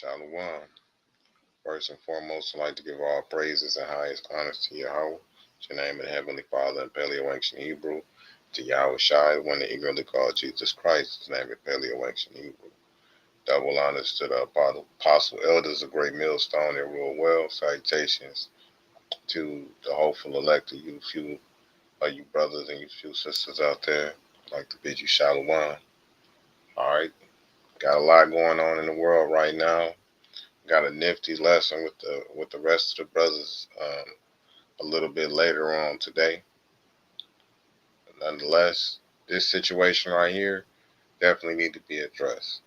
Shalom. First and foremost, I'd like to give all praises and highest honors to Yahweh, to your name of the Heavenly Father in Paleo-Ancient Hebrew, to Yahweh Shai, one that eagerly called Jesus Christ, his name in Paleo-Ancient Hebrew. Double honors to the apostle elders of Great Millstone that rule well. Salutations to the hopeful elect of you few you brothers and you few sisters out there. I'd like to bid you shalom. Alright. Got a lot going on in the world right now. Got a nifty lesson with the rest of the brothers a little bit later on today. Nonetheless, this situation right here definitely need to be addressed.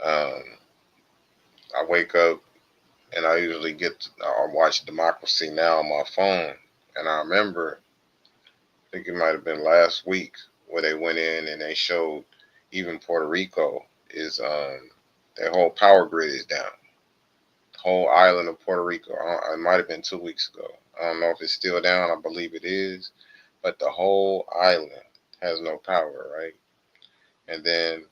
I wake up and I usually I watch Democracy Now on my phone, and I remember, I think it might have been last week, where they went in and they showed even Puerto Rico is their whole power grid is down. Whole island of Puerto Rico. It might have been 2 weeks ago. I don't know if it's still down. I believe it is, but the whole island has no power, right? And then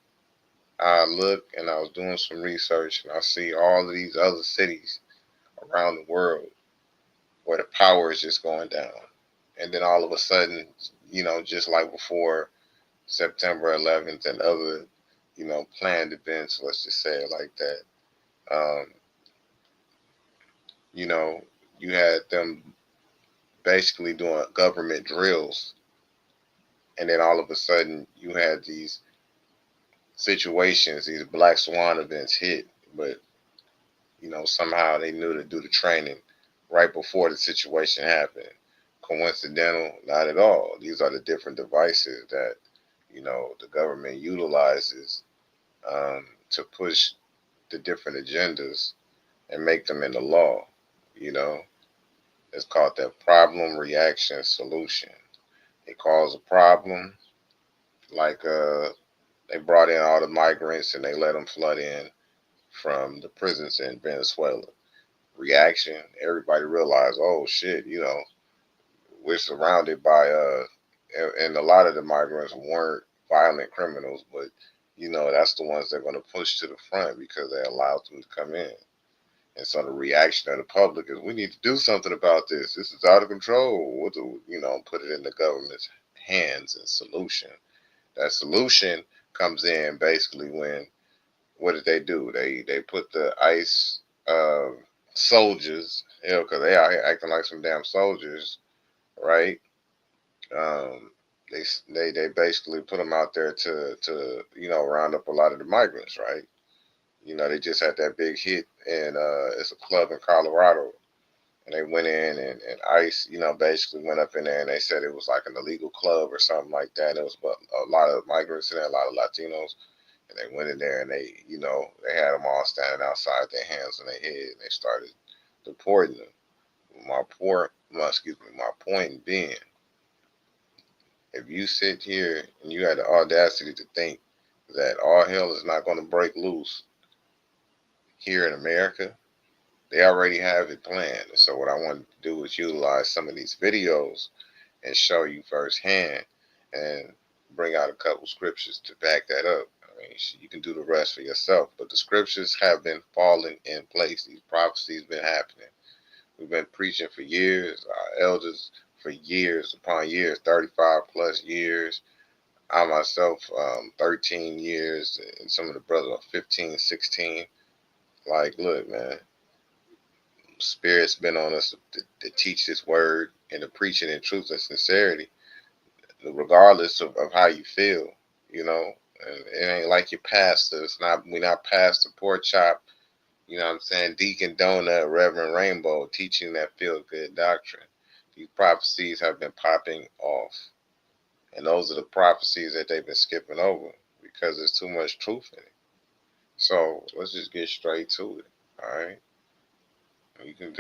I look and I was doing some research and I see all of these other cities around the world where the power is just going down. And then all of a sudden, just like before September 11th and other, planned events, let's just say it like that, you had them basically doing government drills. And then all of a sudden you had these situations, these black swan events hit, but somehow they knew to do the training right before the situation happened. Coincidental? Not at all. These are the different devices that the government utilizes to push the different agendas and make them into law. It's called that problem, reaction, solution. They cause a problem, like they brought in all the migrants and they let them flood in from the prisons in Venezuela. Reaction, everybody realized, oh shit, we're surrounded by and a lot of the migrants weren't violent criminals, but that's the ones they're going to push to the front because they allowed them to come in. And so the reaction of the public is, we need to do something about this. This is out of control. Put it in the government's hands and solution. That solution comes in basically when, what did they do? They put the ICE soldiers, because they are acting like some damn soldiers, right? They basically put them out there to round up a lot of the migrants, right? They just had that big hit, and it's a club in Colorado, and they went in and ICE, basically went up in there and they said it was like an illegal club or something like that. It was a lot of migrants in there, a lot of Latinos, and they went in there and they had them all standing outside, their hands on their head, and they started deporting them. My point being, if you sit here and you had the audacity to think that all hell is not going to break loose here in America, they already have it planned. So what I wanted to do is utilize some of these videos and show you firsthand and bring out a couple scriptures to back that up. I mean, you can do the rest for yourself, but the scriptures have been falling in place. These prophecies been happening. We've been preaching for years, our elders for years upon years, 35 plus years. I myself, 13 years, and some of the brothers are 15, 16. Like, look, man, Spirit's been on us to teach this word and to preach it in truth and sincerity, regardless of how you feel, And it ain't like your pastor. We're not Pastor Pork Chop, what I'm saying, Deacon Donut, Reverend Rainbow teaching that feel-good doctrine. These prophecies have been popping off. And those are the prophecies that they've been skipping over because there's too much truth in it. So let's just get straight to it, all right? You can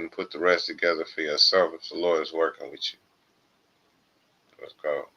put the rest together for yourself if the Lord is working with you. Let's go.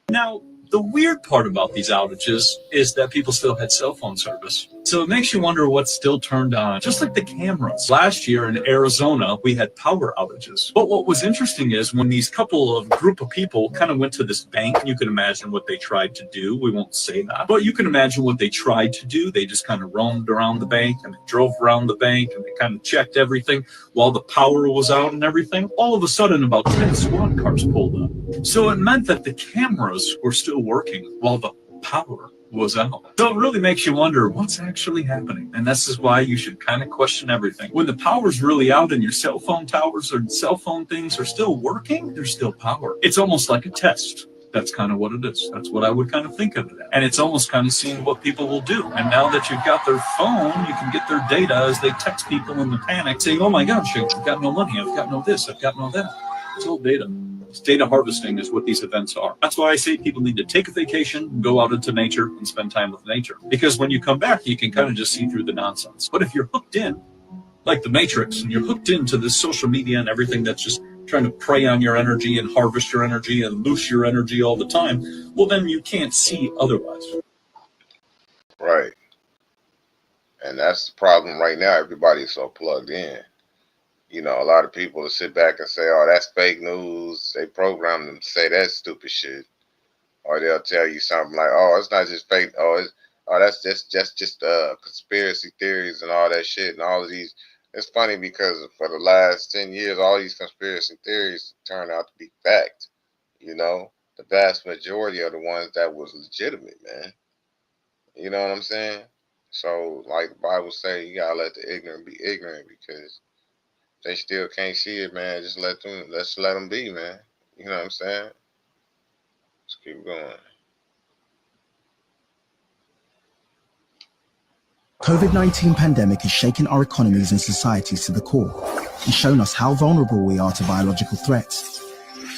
Now, the weird part about these outages is that people still had cell phone service. So it makes you wonder what's still turned on, just like the cameras. Last year in Arizona, we had power outages. But what was interesting is when these couple of group of people kind of went to this bank, you can imagine what they tried to do. We won't say that, but you can imagine what they tried to do. They just kind of roamed around the bank and they drove around the bank and they kind of checked everything while the power was out and everything. All of a sudden, about 10 SWAT cars pulled up. So it meant that the cameras were still working while the power was out. So it really makes you wonder what's actually happening. And this is why you should kind of question everything. When the power's really out and your cell phone towers or cell phone things are still working, there's still power. It's almost like a test. That's kind of what it is. That's what I would kind of think of it as. And it's almost kind of seeing what people will do. And now that you've got their phone, you can get their data as they text people in the panic saying, oh my gosh, I've got no money, I've got no this, I've got no that. It's all data. Data harvesting is what these events are. That's why I say people need to take a vacation, go out into nature, and spend time with nature. Because when you come back, you can kind of just see through the nonsense. But if you're hooked in, like the Matrix, and you're hooked into this social media and everything that's just trying to prey on your energy and harvest your energy and loose your energy all the time, well, then you can't see otherwise. Right. And that's the problem right now. Everybody's so plugged in. You know, a lot of people will sit back and say, oh, that's fake news. They program them to say that stupid shit. Or they'll tell you something like, oh, it's not just fake. That's just conspiracy theories and all that shit and all of these. It's funny because for the last 10 years, all these conspiracy theories turned out to be fact. You know, the vast majority of the ones that was legitimate, man. You know what I'm saying? So, like the Bible say, you gotta let the ignorant be ignorant because they still can't see it, man. Let's let them be, man. You know what I'm saying? Let's keep going. COVID-19 pandemic has shaken our economies and societies to the core and shown us how vulnerable we are to biological threats.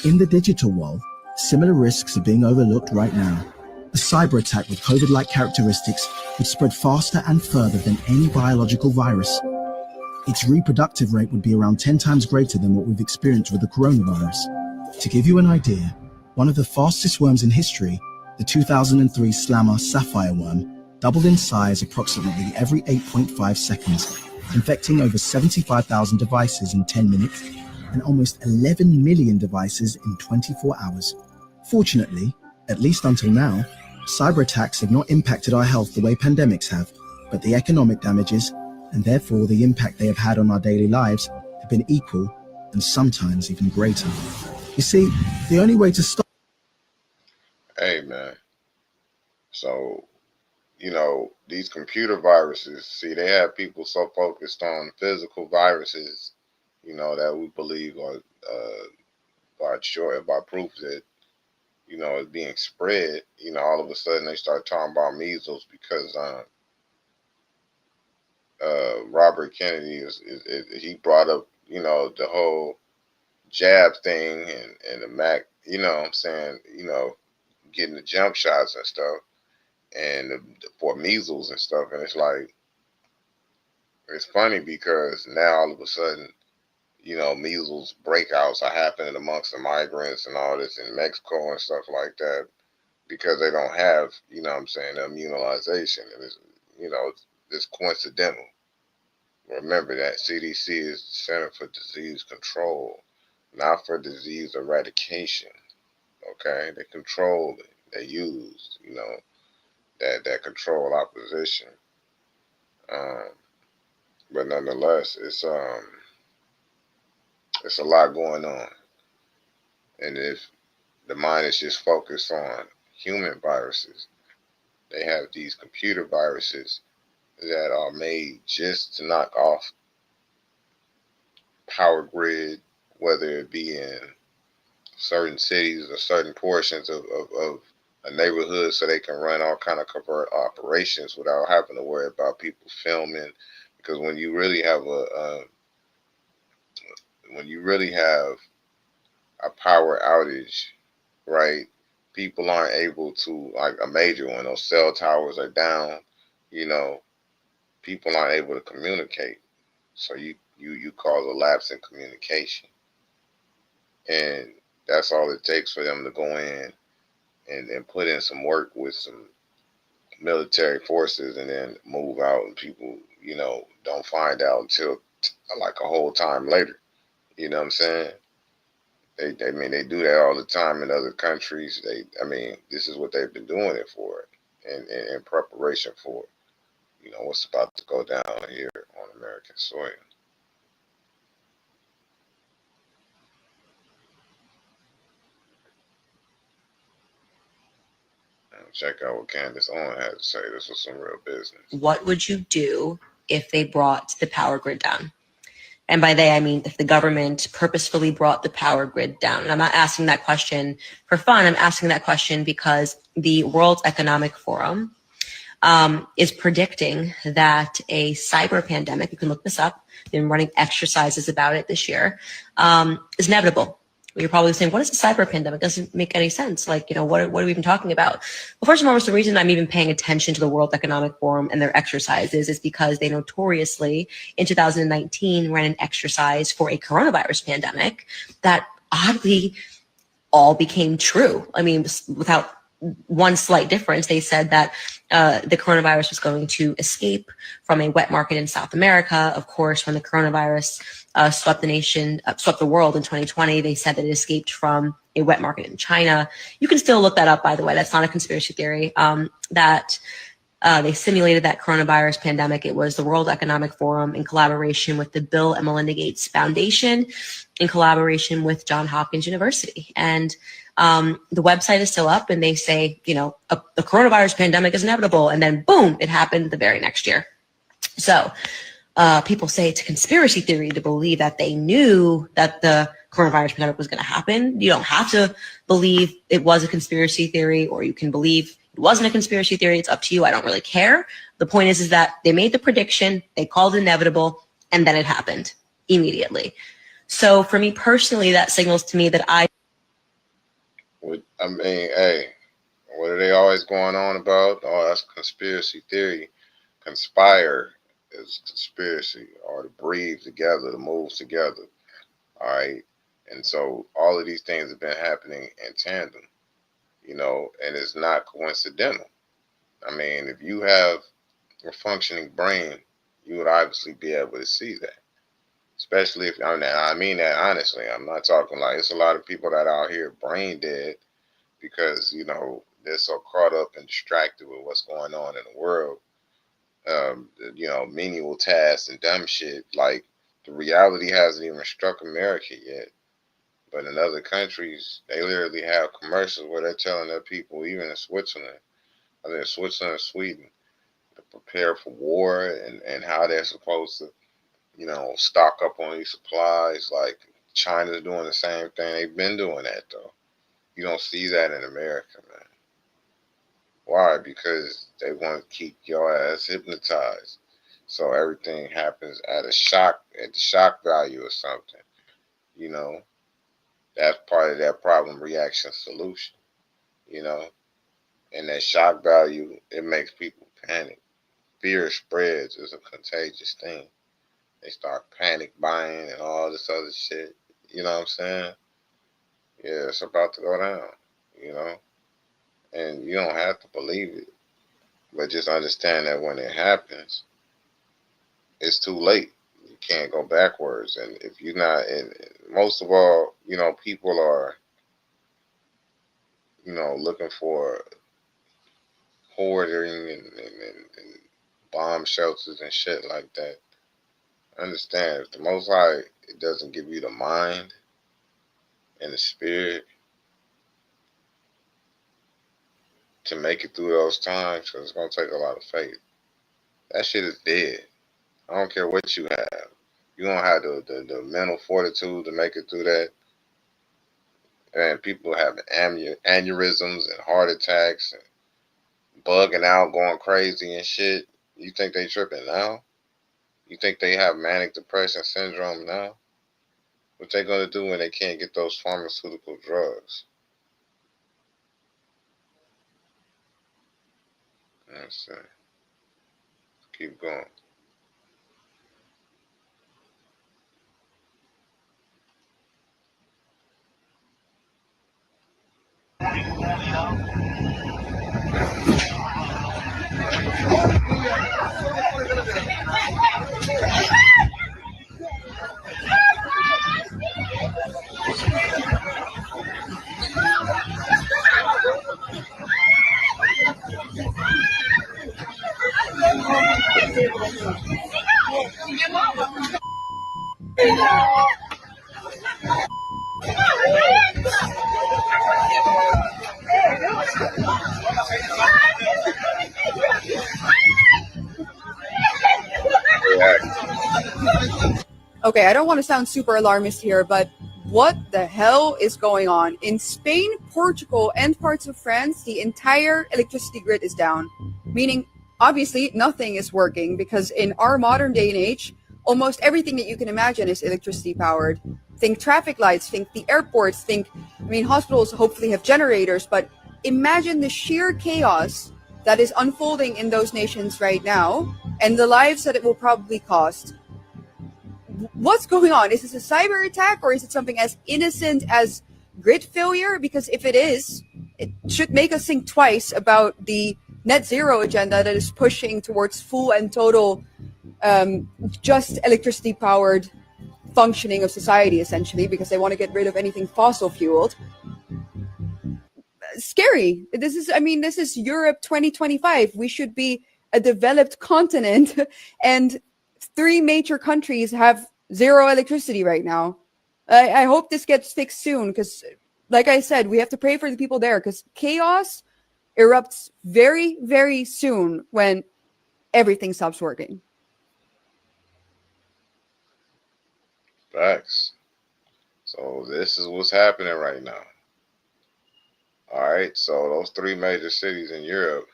In the digital world, similar risks are being overlooked right now. A cyber attack with COVID-like characteristics would spread faster and further than any biological virus. Its reproductive rate would be around 10 times greater than what we've experienced with the coronavirus. To give you an idea, one of the fastest worms in history, the 2003 Slammer sapphire worm, doubled in size approximately every 8.5 seconds, infecting over 75,000 devices in 10 minutes and almost 11 million devices in 24 hours. Fortunately, at least until now, cyber attacks have not impacted our health the way pandemics have, but the economic damages, and therefore the impact they have had on our daily lives, have been equal and sometimes even greater. You see, the only way to stop... Hey, man. So, you know, these computer viruses, see, they have people so focused on physical viruses, you know, that we believe are by proof that, you know, it's being spread. You know, all of a sudden they start talking about measles because Robert Kennedy he brought up, you know, the whole jab thing and the Mac, you know what I'm saying, you know, getting the jump shots and stuff and for measles and stuff. And it's like, it's funny because now all of a sudden, you know, measles breakouts are happening amongst the migrants and all this in Mexico and stuff like that because they don't have, you know what I'm saying, the immunization. And it's, you know, it's coincidental. Remember that CDC is the Center for Disease Control, not for disease eradication. Okay, they control it. They use, you know, that control opposition. Um, but nonetheless, it's a lot going on, and if the mind is just focused on human viruses, they have these computer viruses that are made just to knock off power grid, whether it be in certain cities or certain portions of a neighborhood so they can run all kind of covert operations without having to worry about people filming. Because when you really have a power outage, right, people aren't able to, like a major one, those cell towers are down, you know, people aren't able to communicate. So you cause a lapse in communication. And that's all it takes for them to go in and put in some work with some military forces and then move out, and people, don't find out until like a whole time later. You know what I'm saying? They do that all the time in other countries. This is what they've been doing it for, and in preparation for, what's about to go down here on American soil. Check out what Candace Owen had to say. This was some real business. What would you do if they brought the power grid down? And by they, I mean if the government purposefully brought the power grid down. And I'm not asking that question for fun. I'm asking that question because the World Economic Forum is predicting that a cyber pandemic, you can look this up, been running exercises about it this year, is inevitable. You're probably saying, what is a cyber pandemic? Doesn't make any sense. Like, what are we even talking about? Well, first and foremost, the reason I'm even paying attention to the World Economic Forum and their exercises is because they notoriously, in 2019, ran an exercise for a coronavirus pandemic that oddly all became true. I mean, without one slight difference, they said that the coronavirus was going to escape from a wet market in South America. Of course, when the coronavirus swept the world in 2020, they said that it escaped from a wet market in China. You can still look that up, by the way. That's not a conspiracy theory. That they simulated that coronavirus pandemic. It was the World Economic Forum in collaboration with the Bill and Melinda Gates Foundation, in collaboration with Johns Hopkins University. And the website is still up, and they say, the coronavirus pandemic is inevitable. And then boom, it happened the very next year. So people say it's a conspiracy theory to believe that they knew that the coronavirus pandemic was going to happen. You don't have to believe it was a conspiracy theory, or you can believe it wasn't a conspiracy theory. It's up to you. I don't really care. The point is that they made the prediction, they called it inevitable, and then it happened immediately. So for me personally, that signals to me that hey, what are they always going on about? Oh, that's conspiracy theory. Conspire is conspiracy, or to breathe together, to move together. All right. And so all of these things have been happening in tandem, and it's not coincidental. I mean, if you have a functioning brain, you would obviously be able to see that. Especially if, I mean that honestly. I'm not talking like, it's a lot of people that are out here brain dead because, they're so caught up and distracted with what's going on in the world. Menial tasks and dumb shit. Like, the reality hasn't even struck America yet. But in other countries, they literally have commercials where they're telling their people, even in Switzerland, I think Switzerland and Sweden, to prepare for war and how they're supposed to, stock up on these supplies. Like, China's doing the same thing. They've been doing that, though. You don't see that in America, man. Why? Because they want to keep your ass hypnotized. So everything happens at the shock value or something. That's part of that problem reaction solution. And that shock value, it makes people panic. Fear spreads. It's a contagious thing. They start panic buying and all this other shit. You know what I'm saying? Yeah, it's about to go down, and you don't have to believe it, but just understand that when it happens, it's too late. You can't go backwards. And if you're not, and most of all, people are, looking for hoarding and bomb shelters and shit like that. Understand, if the Most High, it doesn't give you the mind and the spirit to make it through those times, because it's going to take a lot of faith. That shit is dead. I don't care what you have. You don't have the mental fortitude to make it through that. And people have aneurysms and heart attacks and bugging out, going crazy and shit. You think they tripping now? You think they have manic depression syndrome now? What they going to do when they can't get those pharmaceutical drugs? Let's see. Keep going. Okay, I don't want to sound super alarmist here, but what the hell is going on? In Spain, Portugal, and parts of France, the entire electricity grid is down. Meaning, obviously, nothing is working because in our modern day and age, almost everything that you can imagine is electricity powered. Think traffic lights, think the airports, hospitals hopefully have generators, but imagine the sheer chaos that is unfolding in those nations right now and the lives that it will probably cost. What's going on? Is this a cyber attack or is it something as innocent as grid failure? Because if it is, it should make us think twice about the net zero agenda that is pushing towards full and total just electricity powered functioning of society, essentially, because they want to get rid of anything fossil fueled. Scary. This is Europe 2025. We should be a developed continent and 3 major countries have zero electricity right now. I hope this gets fixed soon because, like I said, we have to pray for the people there because chaos erupts very, very soon when everything stops working. Facts. So this is what's happening right now. All right. So those 3 major cities in Europe,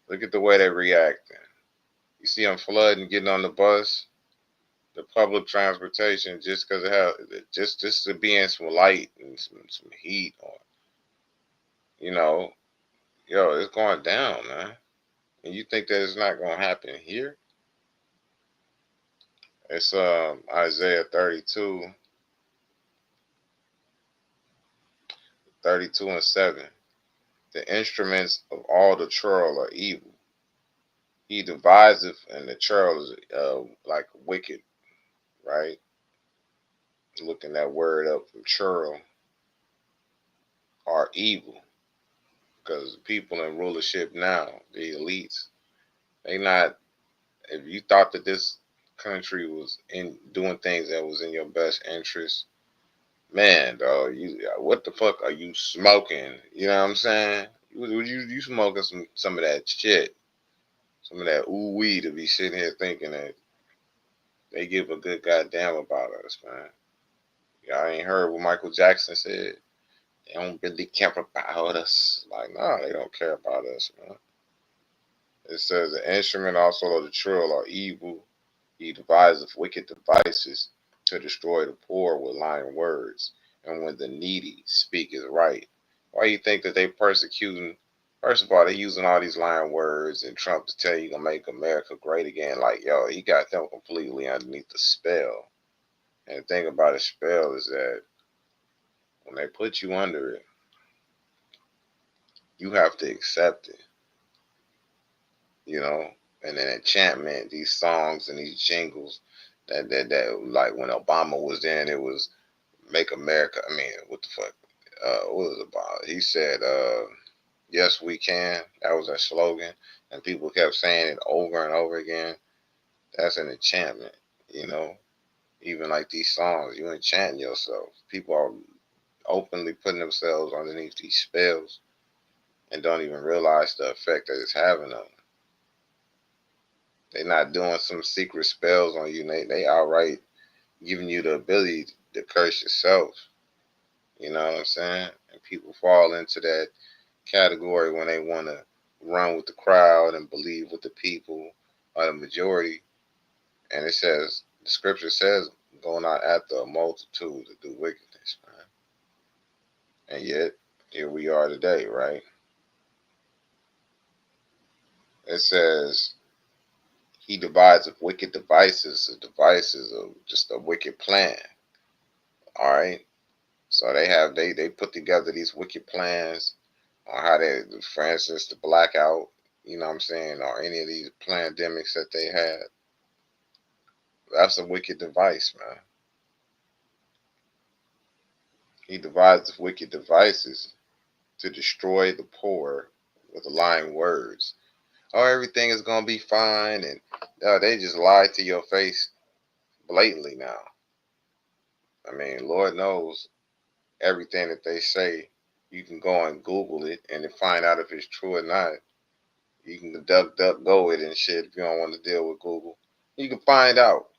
look at the way they're reacting. You see them flooding, getting on the bus, the public transportation, just because it has just to be in some light and some heat on. It's going down, man. And you think that it's not going to happen here? It's Isaiah 32 and 7. The instruments of all the churl are evil. He deviseth, and the churl is like wicked, right? Looking that word up from churl, are evil. Because people in rulership now, the elites, they not, if you thought that this country was in doing things that was in your best interest, man, dog, what the fuck are you smoking? You know what I'm saying? You smoking some of that shit, some of that ooh wee to be sitting here thinking that they give a good goddamn about us, man. Y'all ain't heard what Michael Jackson said. They don't really care about us. Like, no, they don't care about us, man. It says the instrument also of the trill are evil. He deviseth wicked devices to destroy the poor with lying words, and when the needy speak is right. Why you think that they persecuting? First of all, they using all these lying words, and Trump to tell you gonna make America great again. Like, yo, he got them completely underneath the spell. And the thing about a spell is that when they put you under it, you have to accept it. And an enchantment, these songs and these jingles that like when Obama was in, it was make America. I mean, what the fuck? What was it about? He said, yes, we can. That was a slogan. And people kept saying it over and over again. That's an enchantment, Even like these songs, you enchant yourself. People are openly putting themselves underneath these spells and don't even realize the effect that it's having on them. They're not doing some secret spells on you. They outright giving you the ability to curse yourself. You know what I'm saying? And people fall into that category when they want to run with the crowd and believe with the people or the majority. And it says, the scripture says, going out after a multitude to do wickedness, man. And yet, here we are today, right? It says, he deviseth wicked devices, the devices of just a wicked plan. All right. So they put together these wicked plans on how they, for instance, the blackout, you know what I'm saying, or any of these pandemics that they had. That's a wicked device, man. He devised wicked devices to destroy the poor with lying words. Oh, everything is gonna be fine, and they just lie to your face blatantly now. I mean, Lord knows everything that they say. You can go and Google it and then find out if it's true or not. You can go it and shit if you don't want to deal with Google. You can find out,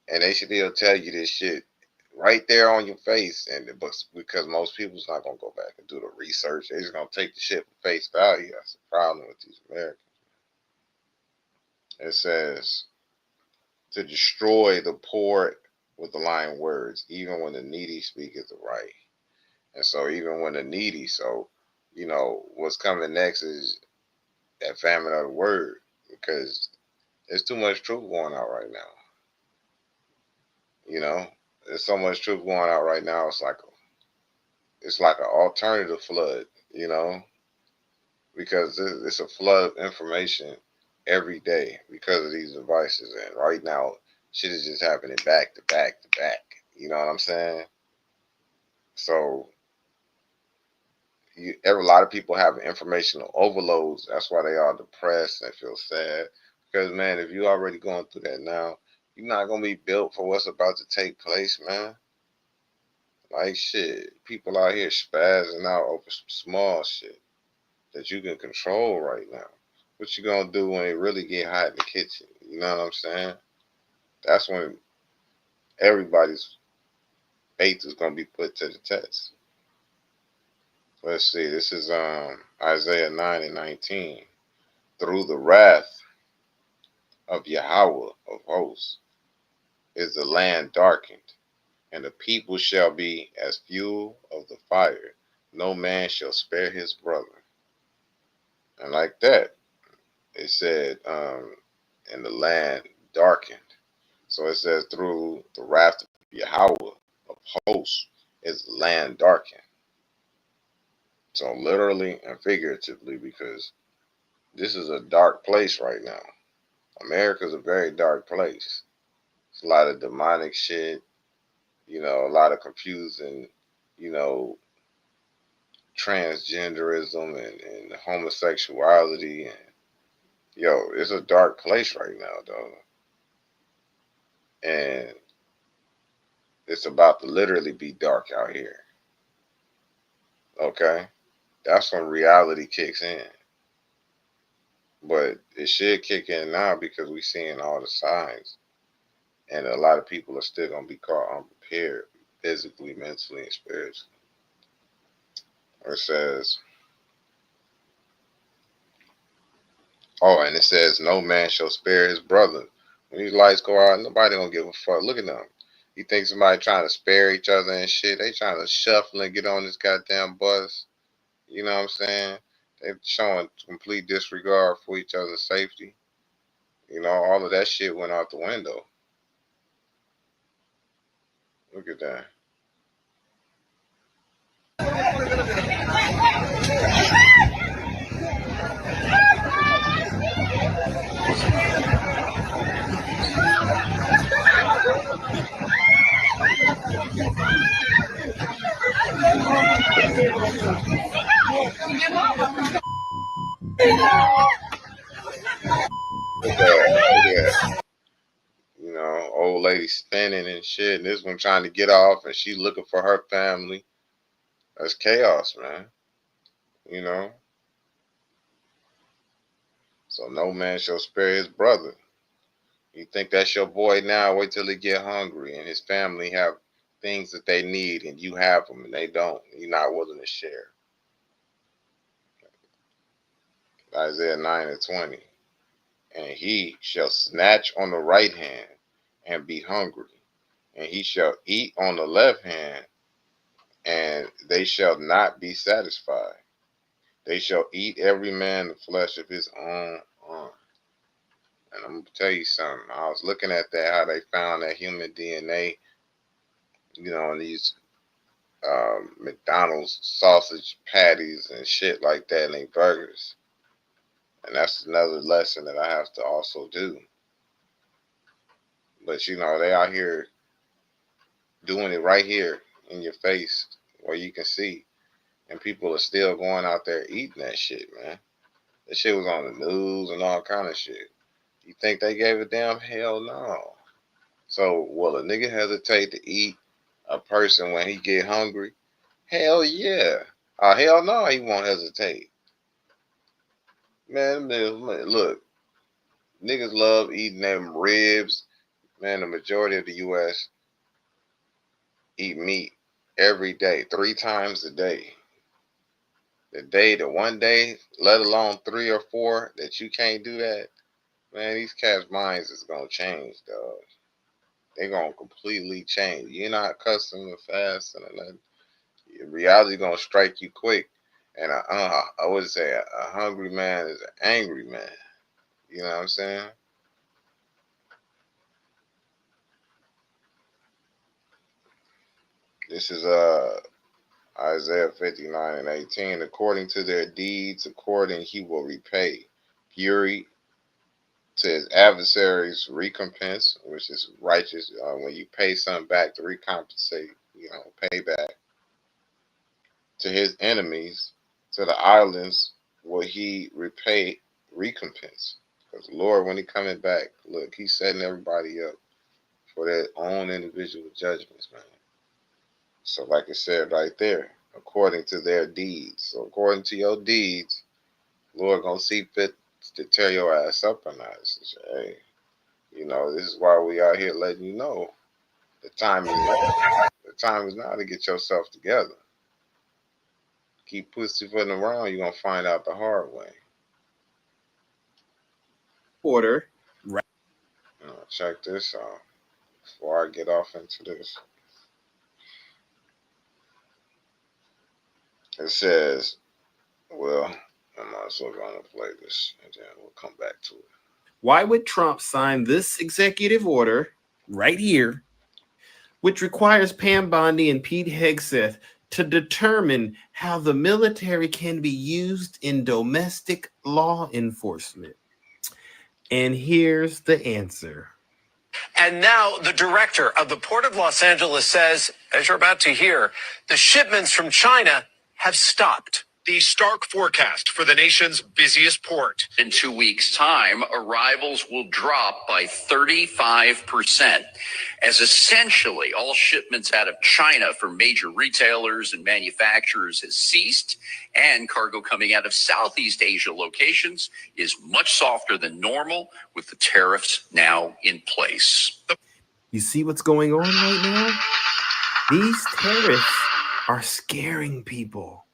and they should still tell you this shit right there on your face. And but because most people's not gonna go back and do the research, they're just gonna take the shit for face value. That's the problem with these Americans. It says to destroy the poor with the lying words, even when the needy speaketh the right. And so even when the needy, so what's coming next is that famine of the word, because there's too much truth going out right now. There's so much truth going out right now. It's like an alternative flood, because it's a flood of information every day because of these devices. And right now, shit is just happening back to back to back. You know what I'm saying? So a lot of people have informational overloads. That's why they are depressed and feel sad. Because, man, if you're already going through that now, you're not going to be built for what's about to take place, man. Like, shit, people out here spazzing out over some small shit that you can control right now. What you going to do when it really get hot in the kitchen? You know what I'm saying? That's when everybody's faith is going to be put to the test. Let's see. This is Isaiah 9:19. Through the wrath of Yahweh of hosts is the land darkened, and the people shall be as fuel of the fire. No man shall spare his brother. And like that, it said, and the land darkened. So it says, through the wrath of Yahweh of hosts is the land darkened. So literally and figuratively, because this is a dark place right now. America's a very dark place. It's a lot of demonic shit, a lot of confusing, transgenderism and homosexuality. And it's a dark place right now, though. And it's about to literally be dark out here. Okay? That's when reality kicks in. But it should kick in now because we're seeing all the signs. And a lot of people are still going to be caught unprepared physically, mentally, and spiritually. It says, and it says, no man shall spare his brother. When these lights go out, nobody going to give a fuck. Look at them. You think somebody trying to spare each other and shit? They trying to shuffle and get on this goddamn bus. You know what I'm saying? They're showing complete disregard for each other's safety. All of that shit went out the window. Look at that. Yeah. Old lady spinning and shit, and this one trying to get off, and she looking for her family. That's chaos, man. So no man shall spare his brother. You think that's your boy now? Wait till he get hungry and his family have things that they need, and you have them and they don't. You're not willing to share. Isaiah 9:20. And he shall snatch on the right hand and be hungry, and he shall eat on the left hand, and they shall not be satisfied. They shall eat every man the flesh of his own arm. And I'm going to tell you something. I was looking at that, how they found that human DNA, in these McDonald's sausage patties and shit like that in their burgers. And that's another lesson that I have to also do. But, they out here doing it right here in your face where you can see. And people are still going out there eating that shit, man. That shit was on the news and all kind of shit. You think they gave a damn? Hell no. So will a nigga hesitate to eat a person when he get hungry? Hell yeah. Hell no, he won't hesitate. Man, look, niggas love eating them ribs. Man, the majority of the U.S. eat meat every day, 3 times a day. The one day, let alone 3 or 4, that you can't do that, man, these cats' minds is gonna change, dog. They're gonna completely change. You're not accustomed to fasting and nothing. Reality gonna strike you quick. And I would say a hungry man is an angry man. You know what I'm saying? This is Isaiah 59:18. According to their deeds, according he will repay. Fury to his adversaries, recompense, which is righteous. When you pay something back to recompensate, pay back. To his enemies, to the islands, will he repay recompense. Because the Lord, when he coming back, look, he's setting everybody up for their own individual judgments, man. So like it said right there, according to their deeds. So according to your deeds, Lord gonna see fit to tear your ass up or not. So, hey, this is why we out here letting you know the time is now. The time is now to get yourself together. Keep pussyfooting around, you're gonna find out the hard way. Order. Check this out before I get off into this. It says, well, I might as well go and play this and then we'll come back to it. Why would Trump sign this executive order right here, which requires Pam Bondi and Pete Hegseth to determine how the military can be used in domestic law enforcement? And here's the answer. And now the director of the Port of Los Angeles says, as you're about to hear, the shipments from China have stopped. The stark forecast for the nation's busiest port. In 2 weeks' time, arrivals will drop by 35%, as essentially all shipments out of China for major retailers and manufacturers has ceased, and cargo coming out of Southeast Asia locations is much softer than normal, with the tariffs now in place. You see what's going on right now? These tariffs are scaring people.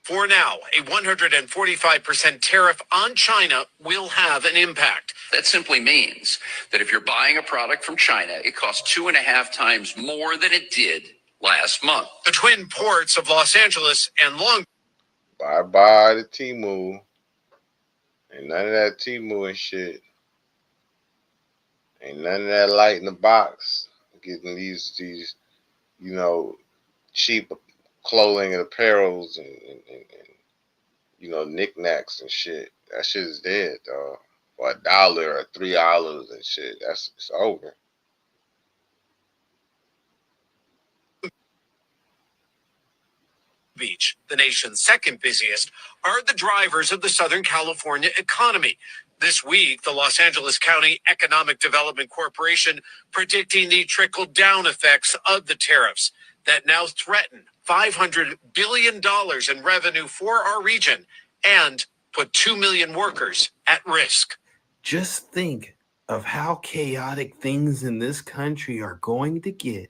For now, a 145% tariff on China will have an impact. That simply means that if you're buying a product from China, it costs 2.5 times more than it did last month. The twin ports of Los Angeles and Long Beach. Bye the Temu. Ain't none of that Temu and shit. Ain't none of that light in the box. Getting these cheap clothing and apparels and knickknacks and shit. That shit is dead, dog. For $1 or $3 and shit. It's over. Beach, the nation's second busiest, are the drivers of the Southern California economy. This week, the Los Angeles County Economic Development Corporation predicting the trickle-down effects of the tariffs that now threaten $500 billion in revenue for our region and put 2 million workers at risk. Just think of how chaotic things in this country are going to get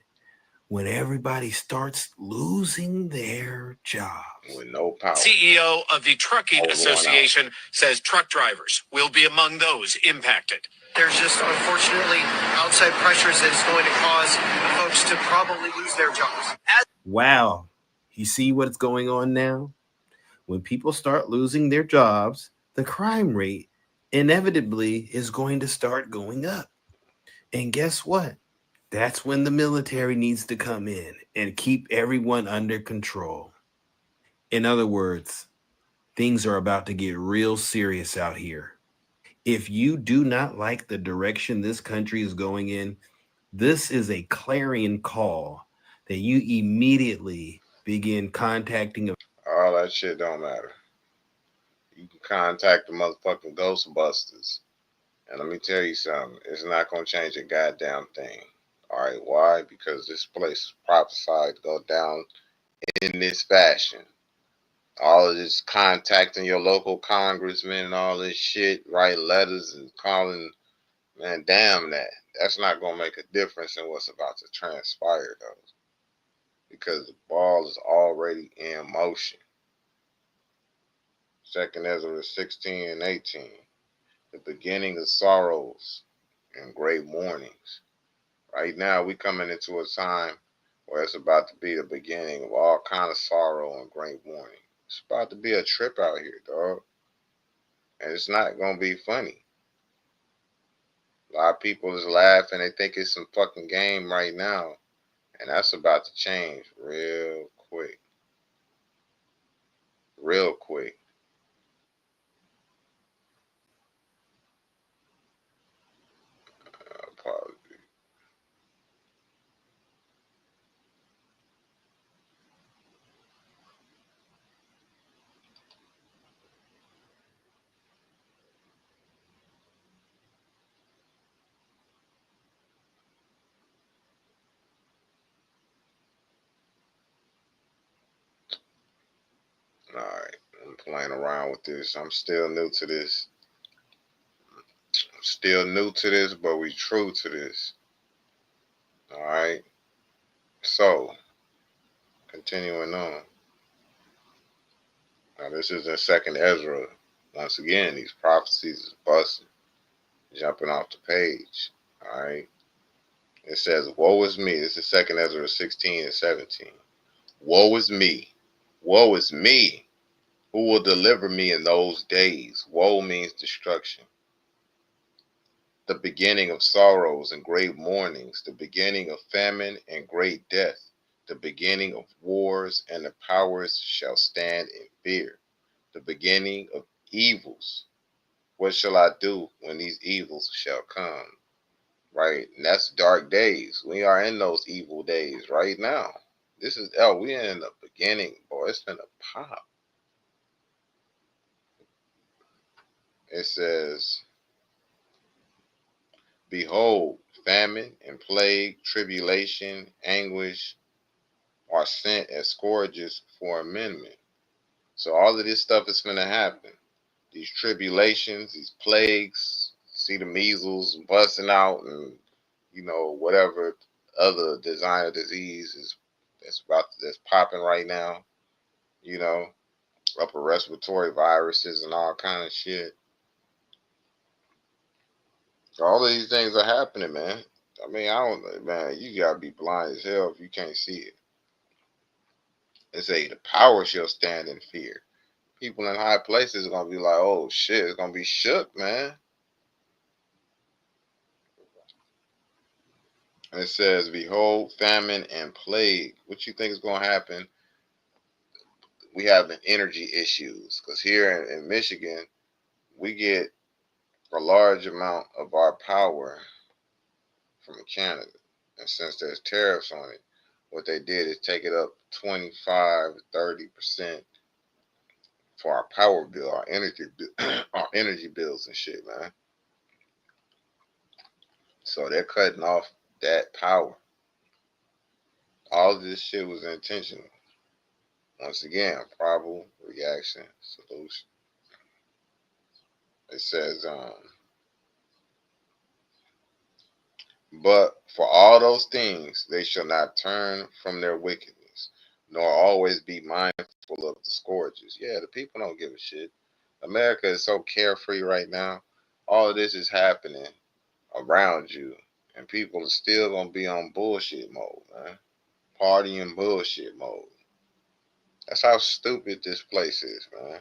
when everybody starts losing their jobs. With no power. CEO of the Trucking Association says truck drivers will be among those impacted. There's just, unfortunately, outside pressures that is going to cause folks to probably lose their jobs. Wow. You see what's going on now? When people start losing their jobs, the crime rate inevitably is going to start going up. And guess what? That's when the military needs to come in and keep everyone under control. In other words, things are about to get real serious out here. If you do not like the direction this country is going in, this is a clarion call that you immediately begin contacting. All that shit don't matter. You can contact the motherfucking Ghostbusters. And let me tell you something, it's not going to change a goddamn thing. All right, why? Because this place is prophesied to go down in this fashion. All of this contacting your local congressman and all this shit, write letters and calling, man, damn that. That's not going to make a difference in what's about to transpire, though, because the ball is already in motion. 2nd Ezra 16 and 18. The beginning of sorrows and great mournings. Right now, we coming into a time where it's about to be the beginning of all kind of sorrow and great mourning. It's about to be a trip out here, dog. And it's not going to be funny. A lot of people is laughing. They think it's some fucking game right now. And that's about to change real quick. Real quick. Apologies. Alright, I'm playing around with this. I'm still new to this. But we true to this. Alright. So, continuing on. Now this is in 2nd Ezra. Once again, these prophecies is busting, jumping off the page. Alright. It says, woe is me. This is 2nd Ezra 16 and 17. Woe is me. Woe is me. Who will deliver me in those days? Woe means destruction. The beginning of sorrows and great mournings, the beginning of famine and great death, the beginning of wars, and the powers shall stand in fear. The beginning of evils. What shall I do when these evils shall come? Right? And that's dark days. We are in those evil days right now. This is, we in the beginning, boy. It's been a pop. It says, behold, famine and plague, tribulation, anguish are sent as scourges for amendment. So all of this stuff is going to happen. These tribulations, these plagues, see the measles busting out, and whatever other designer disease is that's popping right now. Upper respiratory viruses and all kind of shit. All of these things are happening, man. I mean, I don't, man, you gotta be blind as hell if you can't see it. They say the power shall stand in fear. People in high places are gonna be like, oh shit, it's gonna be shook, man. And it says, behold, famine and plague. What you think is gonna happen? We have energy issues, because here in Michigan, we get a large amount of our power from Canada. And since there's tariffs on it, what they did is take it up 25, 30% for our power bill, our energy bills and shit, man. So they're cutting off that power. All of this shit was intentional. Once again, problem, reaction, solution. It says, but for all those things, they shall not turn from their wickedness, nor always be mindful of the scourges. Yeah, the people don't give a shit. America is so carefree right now. All of this is happening around you, and people are still going to be on bullshit mode, man. Partying bullshit mode. That's how stupid this place is, man.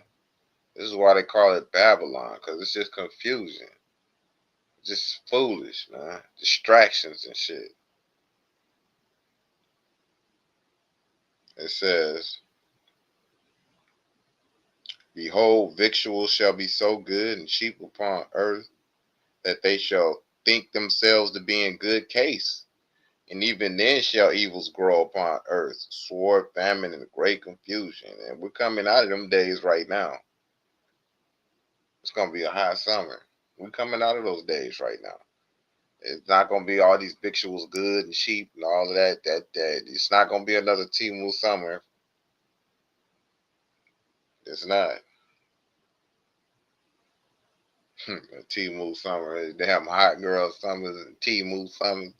This is why they call it Babylon, because it's just confusion. Just foolish, man. Distractions and shit. It says, behold, victuals shall be so good and cheap upon earth that they shall think themselves to be in good case. And even then shall evils grow upon earth, sword, famine, and great confusion. And we're coming out of them days right now. It's going to be a hot summer. We're coming out of those days right now. It's not gonna be all these victuals good and cheap and all of that. That it's not gonna be another Temu summer. It's not. Temu summer. They have hot girl summers and Temu summers.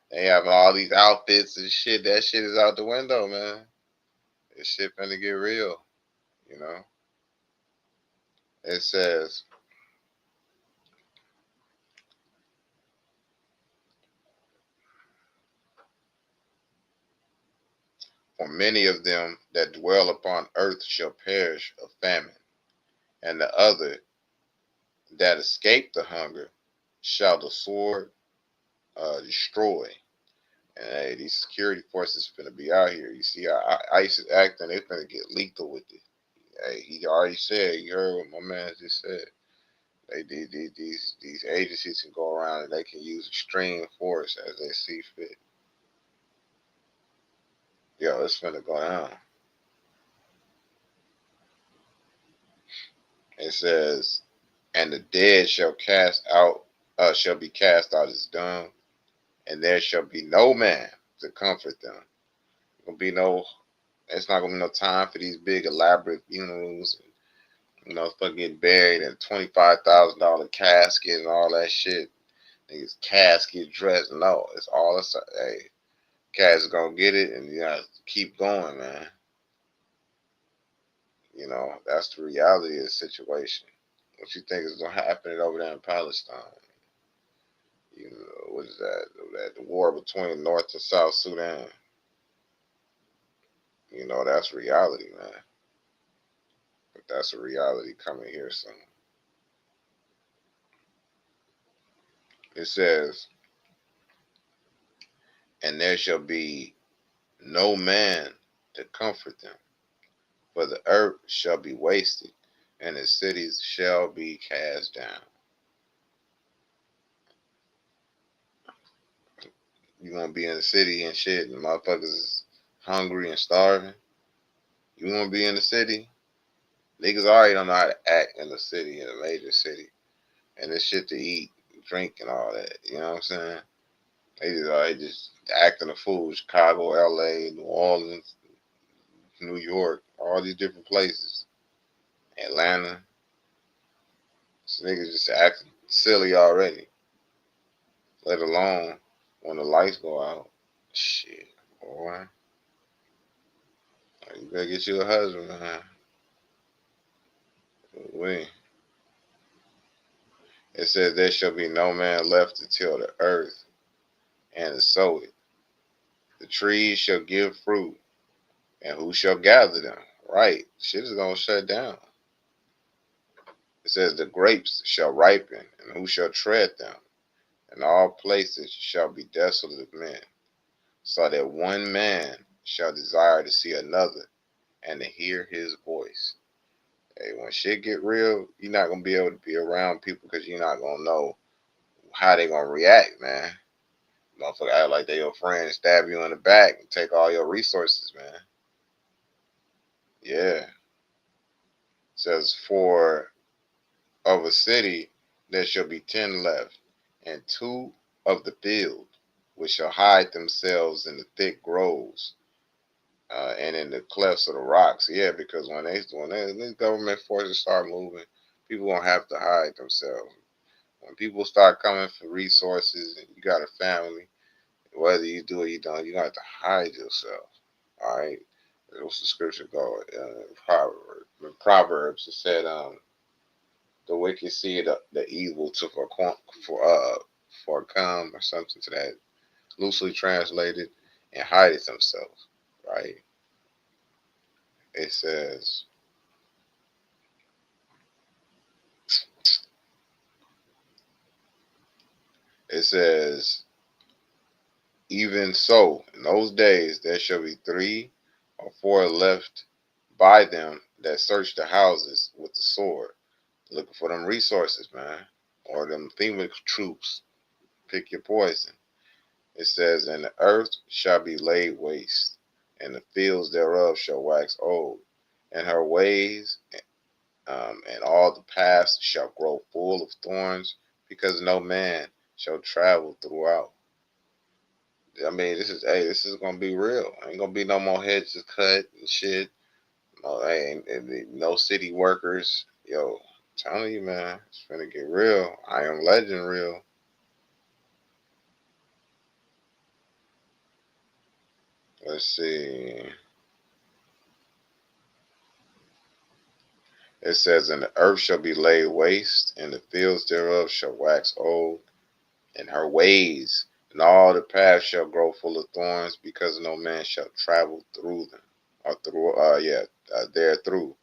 They have all these outfits and shit. That shit is out the window, man. This shit finna get real. You know. It says, for many of them that dwell upon earth shall perish of famine, and the other that escape the hunger shall the sword destroy. And hey, these security forces finna be out here. You see how ICE is acting, they finna get lethal with it. Hey, he already said, you heard what my man just said. These agencies can go around and they can use extreme force as they see fit. Yo, it's finna go down. It says, and the dead shall be cast out as dung, and there shall be no man to comfort them. It's not gonna be no time for these big elaborate funerals, and, fucking getting buried in $25,000 casket and all that shit. Niggas casket dress. No, it's all hey, cats gonna get it, and you gotta keep going, man. That's the reality of the situation. What you think is gonna happen over there in Palestine? What is that? The war between North and South Sudan. That's reality, man. But that's a reality coming here soon. It says, and there shall be no man to comfort them, for the earth shall be wasted, and the cities shall be cast down. You want to be in the city and shit, and motherfuckers is hungry and starving? You want to be in the city? Niggas already don't know how to act in the city, in a major city. And there's shit to eat, drink, and all that. You know what I'm saying? They just acting a fool. Chicago, LA, New Orleans, New York, all these different places. Atlanta. This niggas just acting silly already. Let alone when the lights go out. Shit, boy. You better get you a husband, man. It says, there shall be no man left to till the earth and to sow it. The trees shall give fruit, and who shall gather them? Right. Shit is going to shut down. It says, the grapes shall ripen, and who shall tread them? And all places shall be desolate of men, so that one man shall desire to see another and to hear his voice. Hey, when shit get real, you're not going to be able to be around people because you're not going to know how they going to react, man. Motherfucker act like they your friend, stab you in the back, and take all your resources, man. Yeah. It says, for of a city there shall be 10 left, and 2 of the field, which shall hide themselves in the thick groves, and in the clefts of the rocks. Yeah, because when these government forces start moving, people gonna have to hide themselves. When people start coming for resources, and you got a family, whether you do or you don't, you got to hide yourself. All right. What's the scripture called? Proverbs. It said, the wicked see the evil to forecome, or something to that, loosely translated, and hide it themselves. Right. It says, even so, in those days there shall be 3 or 4 left by them that search the houses with the sword, looking for them resources, man, or them FEMA troops. Pick your poison. It says, and the earth shall be laid waste, and the fields thereof shall wax old, and her ways and all the paths shall grow full of thorns, because no man shall travel throughout. I mean, this is gonna be real. Ain't gonna be no more hedges cut and shit. No, ain't no city workers. Yo, I'm telling you, man, it's gonna get real. I Am Legend real. Let's see. It says, and the earth shall be laid waste, and the fields thereof shall wax old, and her ways, and all the paths shall grow full of thorns, because no man shall travel through them, or there through.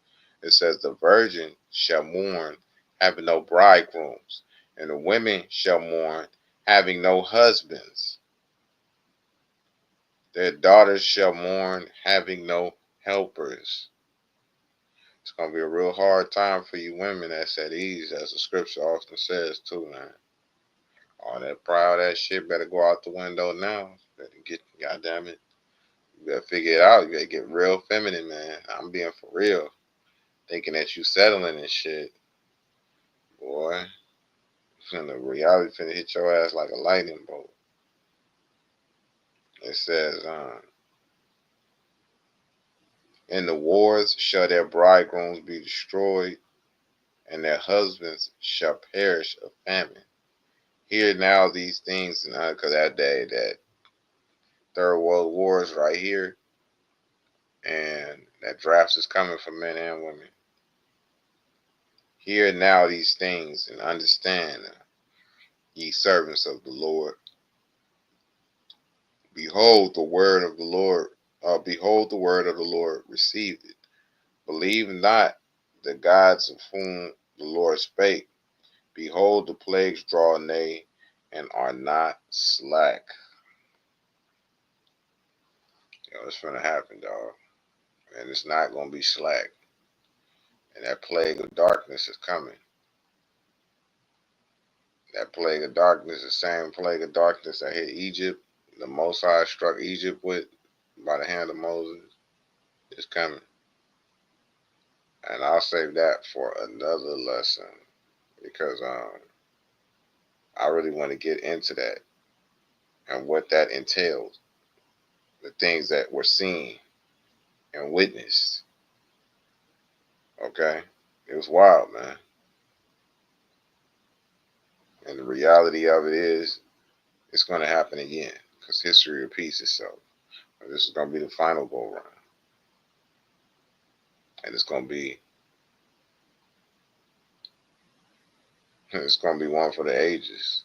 It says, the virgin shall mourn, having no bridegrooms, and the women shall mourn, having no husbands. Their daughters shall mourn, having no helpers. It's gonna be a real hard time for you women that's at ease, as the scripture often says too, man. All that proud ass shit better go out the window now. Better get, goddamn it, you better figure it out. You better get real feminine, man. I'm being for real. Thinking that you settling and shit, boy. And the reality finna hit your ass like a lightning bolt. It says, in the wars shall their bridegrooms be destroyed, and their husbands shall perish of famine. Hear now these things, and because that day, that Third World War is right here, and that draft is coming for men and women. Hear now these things, and understand, ye servants of the Lord. Behold the word of the Lord. Behold the word of the Lord. Receive it. Believe not the gods of whom the Lord spake. Behold, the plagues draw nigh, and are not slack. Yo, it's gonna happen, dog. And it's not gonna be slack. And that plague of darkness is coming. That plague of darkness, the same plague of darkness that hit Egypt, the Most High struck Egypt with by the hand of Moses, is coming. And I'll save that for another lesson, because I really want to get into that and what that entails, the things that were seen and witnessed. Okay? It was wild, man. And the reality of it is, it's going to happen again, because history repeats itself. This is going to be the final go round. And it's going to be one for the ages.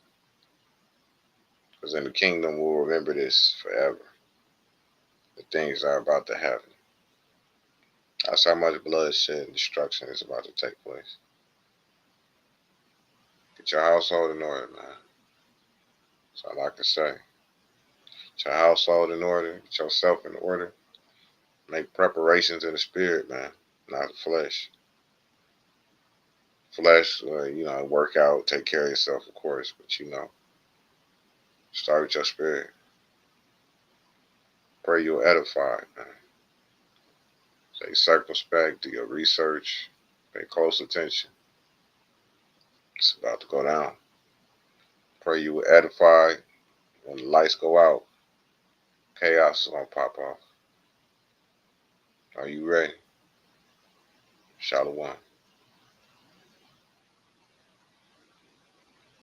Because in the kingdom, we'll remember this forever. The things that are about to happen. That's how much bloodshed and destruction is about to take place. Get your household in order, man. That's all I can say. Get your household in order. Get yourself in order. Make preparations in the spirit, man, not the flesh. Flesh, work out, take care of yourself, of course, but start with your spirit. Pray you're edified, man. Stay circumspect, do your research, pay close attention. It's about to go down. Pray you were edified. When the lights go out, chaos is going to pop off. Are you ready? Shalom.